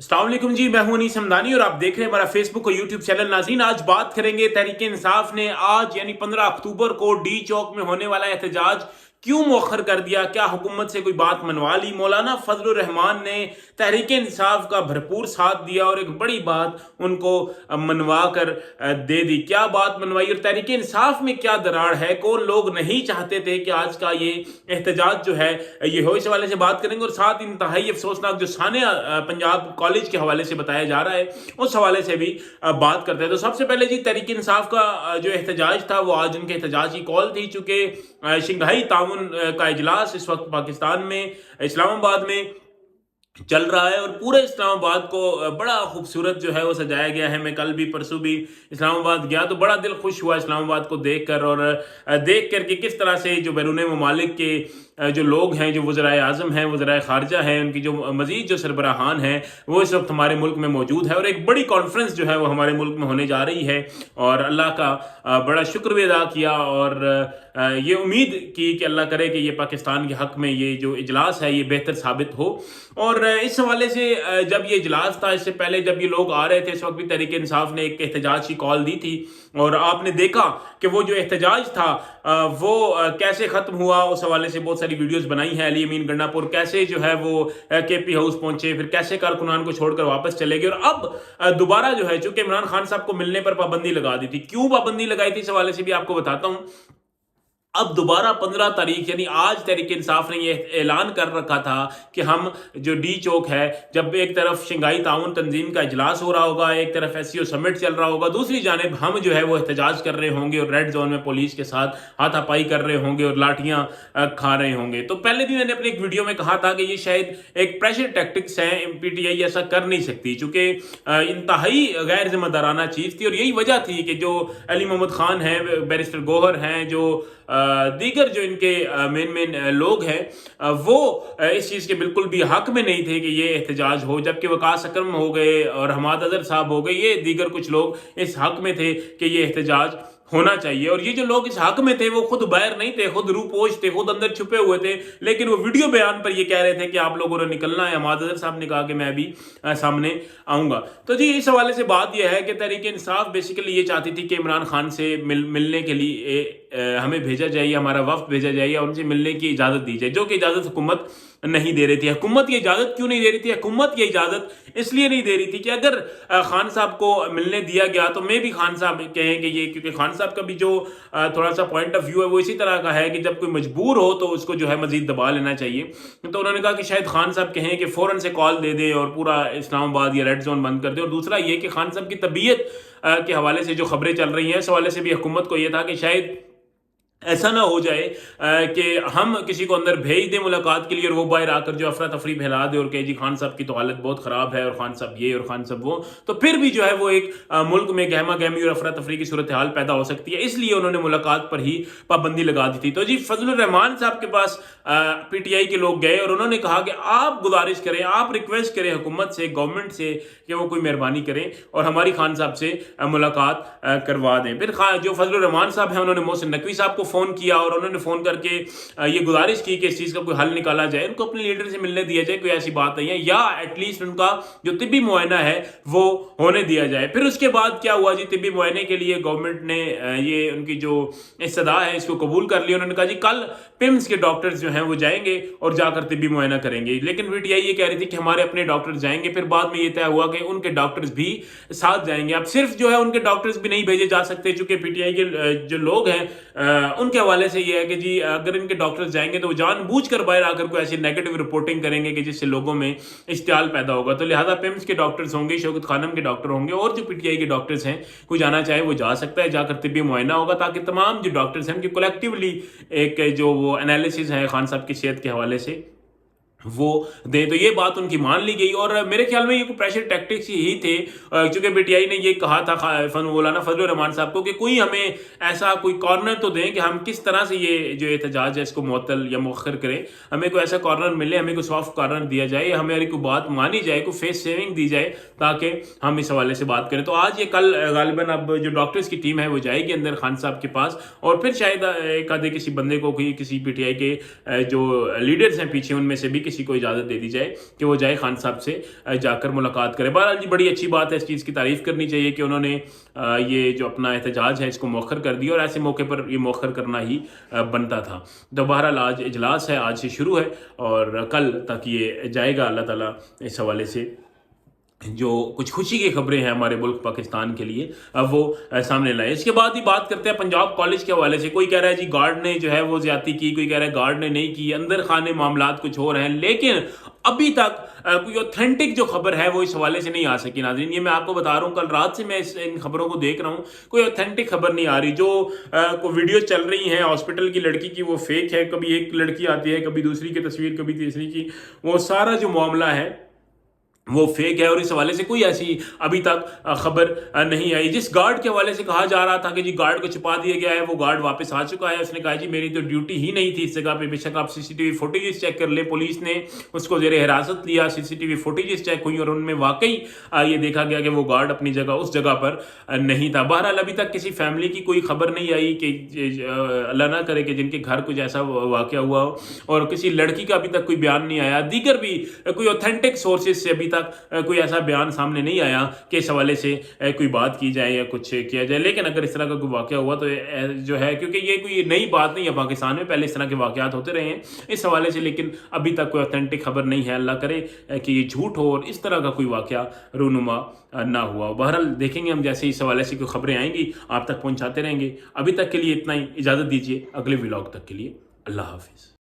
अस्सलाम वालेकुम जी, मैं हूं अनीस हमदानी और आप देख रहे हैं हमारा फेसबुक और यूट्यूब चैनल। नाज़रीन, आज बात करेंगे तहरीक इंसाफ ने आज यानी 15 अक्टूबर को डी चौक में होने वाला एहतजाज क्यों मौखर कर दिया। क्या हुकूमत से कोई बात मनवा ली? मौलाना फजलुर रहमान ने तहरीक इंसाफ का भरपूर साथ दिया और एक बड़ी बात उनको मनवा कर दे दी। क्या बात मनवाई और तहरीक इंसाफ में क्या दरार है? कौन लोग नहीं चाहते थे कि आज का ये एहतजाज जो है ये हो? इस हवाले से बात करेंगे और साथ इंतहाई अफसोसनाक जो सानिया पंजाब कॉलेज के हवाले से बताया जा रहा है उस हवाले से भी बात करते हैं। तो सबसे पहले जी, तहरीक इंसाफ का जो एहतजाज था वो आज उनके एहतजाज की कॉल थी। चूंकि शंघाई ताउन का इजलास इस वक्त पाकिस्तान में इस्लामाबाद में चल रहा है और पूरे इस्लामाबाद को बड़ा खूबसूरत जो है वो सजाया गया है। मैं कल भी परसों भी इस्लामाबाद गया तो बड़ा दिल खुश हुआ इस्लामाबाद को देखकर और देख कर कि किस तरह से जो बैरून ममालिक के जो लोग हैं, जो वज़राए आज़म हैं, वज़राए ख़ारजा हैं, उनकी जो मज़ीद जो सरबराहान हैं वो इस वक्त हमारे मुल्क में मौजूद है और एक बड़ी कॉन्फ्रेंस जो है वो हमारे मुल्क में होने जा रही है। और अल्लाह का बड़ा शुक्र भी अदा किया और ये उम्मीद की कि अल्लाह करे कि ये पाकिस्तान के हक़ में ये जो इजलास है ये बेहतर साबित हो। और इस हवाले से जब ये इजलास था, इससे पहले जब ये लोग आ रहे थे इस वक्त भी तहरीक इंसाफ ने एक एहतजाज की कॉल दी थी और आपने देखा कि वो जो एहतजाज था वो कैसे ख़त्म हुआ। उस हवाले से बहुत सारी वीडियोस बनाई हैं। अली अमीन गंडापुर कैसे जो है वो केपी हाउस पहुंचे, फिर कैसे कारकुनान को छोड़कर वापस चले गए और अब दोबारा जो है, चूंकि इमरान खान साहब को मिलने पर पाबंदी लगा दी थी। क्यों पाबंदी लगाई थी इस हवाले से भी आपको बताता हूं। अब दोबारा 15 तारीख यानी आज तहरीक इंसाफ ने यह ऐलान कर रखा था कि हम जो डी चौक है, जब एक तरफ शंघाई ताउन तंजीम का इजलास हो रहा होगा, एक तरफ एससीओ समिट चल रहा होगा, दूसरी जानिब हम जो है वो एहतजाज कर रहे होंगे और रेड जोन में पुलिस के साथ हाथापाई कर रहे होंगे और लाठियां खा रहे होंगे। तो पहले भी मैंने अपने एक वीडियो में कहा था कि ये शायद एक प्रेशर टैक्टिक्स है, पीटीआई ऐसा कर नहीं सकती चूंकि इंतहाई गैर जिम्मेदाराना चीज़ थी और यही वजह थी कि जो अली मोहम्मद खान है, बैरिस्टर गौहर हैं, जो दीगर जो इनके मेन लोग हैं वो इस चीज़ के बिल्कुल भी हक में नहीं थे कि ये एहतजाज हो। जबकि वकास अकरम हो गए और हमाद अजहर साहब हो गए, ये दीगर कुछ लोग इस हक में थे कि ये एहतजाज होना चाहिए। और ये जो लोग इस हक में थे वो खुद बाहर नहीं थे, खुद रूपोश थे, खुद अंदर छुपे हुए थे, लेकिन वो वीडियो बयान पर ये कह रहे थे कि आप लोगों ने निकलना है। हमाद अजहर साहब ने कहा कि मैं भी सामने आऊँगा। तो जी, इस हवाले से बात यह है कि तहरीक इंसाफ बेसिकली ये चाहती थी कि इमरान खान से मिलने के लिए हमें भेजा जाए, हमारा वफ्द भेजा जाए या उनसे मिलने की इजाज़त दी जाए, जो कि इजाज़त हुकूमत नहीं दे रही थी। हुकूमत ये इजाज़त क्यों नहीं दे रही थी? हुकूमत ये इजाज़त इसलिए नहीं दे रही थी कि अगर खान साहब को मिलने दिया गया तो मैं भी खान साहब कहेंगे ये, क्योंकि खान साहब का भी जो थोड़ा सा पॉइंट ऑफ व्यू है वो इसी तरह का है कि जब कोई मजबूर हो तो उसको जो है मजीद दबा लेना चाहिए। तो उन्होंने कहा कि शायद खान साहब कहें कि फ़ौरन से कॉल दे दे और पूरा इस्लामाबाद या रेड जोन बंद कर दे। और दूसरा ये कि खान साहब की तबीयत के हवाले से जो खबरें चल रही हैं, इस हवाले से भी हुकूमत को यह था कि शायद ऐसा ना हो जाए कि हम किसी को अंदर भेज दें मुलाकात के लिए और वो बाहर आकर जो अफरा तफरी फैला दे और कहे जी खान साहब की तो हालत बहुत ख़राब है और खान साहब ये और खान साहब वो, तो फिर भी जो है वो एक मुल्क में गहमा गहमी और अफरा तफरी की सूरत हाल पैदा हो सकती है। इसलिए उन्होंने मुलाकात पर ही पाबंदी लगा दी थी। तो जी, फजलुर रहमान साहब के पास पीटीआई के लोग गए और उन्होंने कहा कि आप गुजारिश करें, आप रिक्वेस्ट करें हुकूमत से, गवर्नमेंट से कि वो कोई मेहरबानी करें और हमारी खान साहब से मुलाकात करवा दें। फिर जो फजलुर रहमान साहब हैं उन्होंने मोहसिन नकवी साहब को फ़ोन किया और उन्होंने फ़ोन करके ये गुजारिश की कि इस चीज़ का कोई हल निकाला जाए, उनको अपने लीडर से मिलने दिया जाए, कोई ऐसी बात नहीं है, या एटलीस्ट उनका जो तिब्बी मुआयना है वो होने दिया जाए। फिर उसके बाद क्या हुआ जी, तिब्बी मुआयने के लिए गवर्नमेंट ने ये उनकी जो इस्तदा है इसको कबूल कर लिया। उन्होंने कहा जी कल पिम्स के डॉक्टर्स जो हैं वो जाएंगे और जाकर तिब्बी मुआयना करेंगे। लेकिन पीटीआई ये कह रही थी कि हमारे अपने डॉक्टर्स जाएंगे। फिर बाद में ये तय हुआ कि उनके डॉक्टर्स भी साथ जाएंगे। अब सिर्फ जो है उनके डॉक्टर्स भी नहीं भेजे जा सकते, चूंकि पीटीआई के जो लोग हैं उनके हवाले से ये है कि जी अगर इनके डॉक्टर्स जाएंगे तो वो जानबूझकर बाहर आकर कोई ऐसी नेगेटिव रिपोर्टिंग करेंगे कि जिससे लोगों में इश्तियाल पैदा होगा। तो लिहाजा पिम्स के डॉक्टर्स होंगे, शौकत खानम के डॉक्टर होंगे और जो पीटीआई के डॉक्टर्स हैं कोई जाना चाहे वो जा सकता है, जाकर तिब्बी मुआयना होगा ताकि तमाम जो डॉक्टर्स हैं उनकी कलेक्टिवली एक जो वो एनालिसिस है खान साहब की सेहत के हवाले से वो दें। तो ये बात उनकी मान ली गई और मेरे ख्याल में ये कोई प्रेशर टैक्टिक्स ही थे, क्योंकि पीटीआई ने ये कहा था मौलाना फजलुर रहमान साहब को कि कोई हमें ऐसा कोई कॉर्नर तो दें कि हम किस तरह से ये जो एहतजाज है इसको मुअत्तल या मुअख्खर करें, हमें कोई ऐसा कॉर्नर मिले, हमें कोई सॉफ्ट कॉर्नर दिया जाए, हमारी कोई बात मानी जाए, कोई फेस सेविंग दी जाए ताकि हम इस हवाले से बात करें। तो आज ये कल गालिबन अब जो डॉक्टर्स की टीम है वो जाएगी अंदर खान साहब के पास और फिर शायद एक आधे किसी बंदे को किसी पीटीआई के जो लीडर्स हैं पीछे उनमें से भी किसी को इजाज़त दे दी जाए कि वो जाए खान साहब से जाकर मुलाकात करे। बहरहाल जी बड़ी अच्छी बात है, इस चीज़ की तारीफ़ करनी चाहिए कि उन्होंने ये जो अपना एहतजाज है इसको मौखर कर दिया, और ऐसे मौके पर ये मौखर करना ही बनता था। तो बहरहाल आज इजलास है, आज से शुरू है और कल तक ये जाएगा। अल्लाह ताला इस हवाले से जो कुछ खुशी की खबरें हैं हमारे मुल्क पाकिस्तान के लिए अब वो सामने लाए। इसके बाद ही बात करते हैं पंजाब कॉलेज के हवाले से। कोई कह रहा है जी गार्ड ने जो है वो ज्यादती की, कोई कह रहा है गार्ड ने नहीं की, अंदर खाने मामलात कुछ हो रहे हैं, लेकिन अभी तक कोई ऑथेंटिक जो खबर है वो इस हवाले से नहीं आ सकी। नाज़रीन, ये मैं आपको बता रहा हूँ, कल रात से मैं इन खबरों को देख रहा हूँ, कोई ऑथेंटिक खबर नहीं आ रही। जो को वीडियो चल रही है हॉस्पिटल की लड़की की वो फेक है, कभी एक लड़की आती है, कभी दूसरी की तस्वीर, कभी तीसरी की, वो सारा जो मामला है वो फेक है, और इस हवाले से कोई ऐसी अभी तक खबर नहीं आई। जिस गार्ड के हवाले से कहा जा रहा था कि जी गार्ड को छुपा दिया गया है, वो गार्ड वापस आ चुका है। उसने कहा जी मेरी तो ड्यूटी ही नहीं थी इस जगह पे, बेशक आप सीसीटीवी फुटेजेस चेक कर ले। पुलिस ने उसको जेरे हिरासत लिया, सीसीटीवी फुटेजेस चेक हुई और उनमें वाकई ये देखा गया कि वो गार्ड अपनी जगह उस जगह पर नहीं था। बहरहाल अभी तक किसी फैमिली की कोई खबर नहीं आई कि अल्लाह ना करे कि जिनके घर कुछ ऐसा वाक़या हुआ हो, और किसी लड़की का अभी तक कोई बयान नहीं आया। दीगर भी कोई ऑथेंटिक सोर्सेज से अभी तक कोई ऐसा बयान सामने नहीं आया कि इस हवाले से कोई बात की जाए या कुछ किया जाए। लेकिन अगर इस तरह का कोई वाक़या हुआ तो जो है, क्योंकि ये कोई नई बात नहीं है पाकिस्तान में, पहले इस तरह के वाक़यात होते रहे हैं इस हवाले से, लेकिन अभी तक कोई ऑथेंटिक खबर नहीं है। अल्लाह करे कि ये झूठ हो और इस तरह का कोई वाक़या रूनुमा ना हुआ। बहरहाल देखेंगे हम, जैसे इस हवाले से कोई खबरें आएंगी आप तक पहुँचाते रहेंगे। अभी तक के लिए इतना ही, इजाज़त दीजिए, अगले व्लॉग तक के लिए अल्लाह हाफिज़।